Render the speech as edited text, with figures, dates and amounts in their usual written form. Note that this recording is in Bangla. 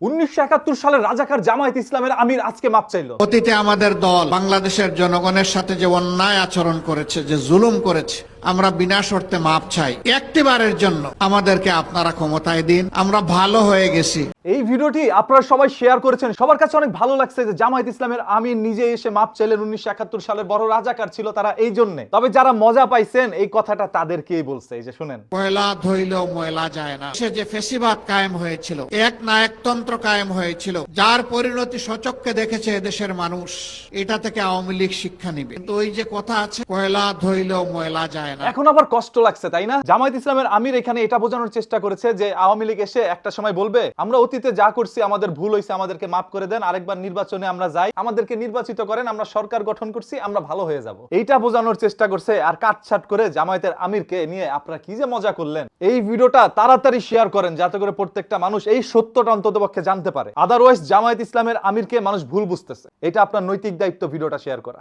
1971 সালের রাজাকার জামায়াত ইসলামের আমির আজকে মাপ চাইলো। অতীতে আমাদের দল বাংলাদেশের জনগণের সাথে যে অন্যায় আচরণ করেছে, যে জুলুম করেছে, আমরা বিনা শর্তে মাপ চাই। একটিবারের জন্য আমাদেরকে আপনারা ক্ষমতায় দিন, আমরা ভালো হয়ে গেছি। এই ভিডিওটি আপনারা সবাই শেয়ার করেছেন, সবার কাছে অনেক ভালো লাগছে যে জামায়াত ইসলামের আমির নিজে এসে মাপ চাইলেন। 1971 সালের বড় রাজাকার ছিল তারা, এই জন্য। তবে যারা মজা পাইছেন এই কথাটা তাদেরকেই বলছে, এই যে শুনেন। পয়লা ধইলেও ময়লা যায় না। সে যে ফেসিবাদ কায়েম হয়েছিল, এক নায়কতন্ত্র কায়েম হয়েছিল, যার পরিণতি সচক্ষে দেখেছে এদেশের মানুষ, এটা থেকে আওয়ামী লীগ শিক্ষা নিবে। কিন্তু ওই যে কথা আছে, পয়লা ধইলেও ময়লা যায় না। এখন আবার কষ্ট লাগছে, তাই না? জামায়াত ইসলামের আমির এখানে এটা বোঝানোর চেষ্টা করেছে যে আওয়ামী লীগ এসে একটা সময় বলবে আমরা অতীতে যা করছি আমাদের ভুল হয়েছে, আমাদেরকে মাফ করে দেন, আরেকবার নির্বাচনে আমরা যাই, আমাদেরকে নির্বাচিত করেন, আমরা সরকার গঠন করছি, আমরা ভালো হয়ে যাব। এইটা বোঝানোর চেষ্টা করছে। আর কাটছাট করে জামায়াতের আমিরকে নিয়ে আপনারা কি যে মজা করলেন। এই ভিডিওটা তাড়াতাড়ি শেয়ার করেন যাতে করে প্রত্যেকটা মানুষ এই সত্যটা অন্ততপক্ষে জানতে পারে। আদারওয়াইজ জামায়াত ইসলামের আমিরকে মানুষ ভুল বুঝতেছে। এটা আপনার নৈতিক দায়িত্ব ভিডিওটা শেয়ার করা।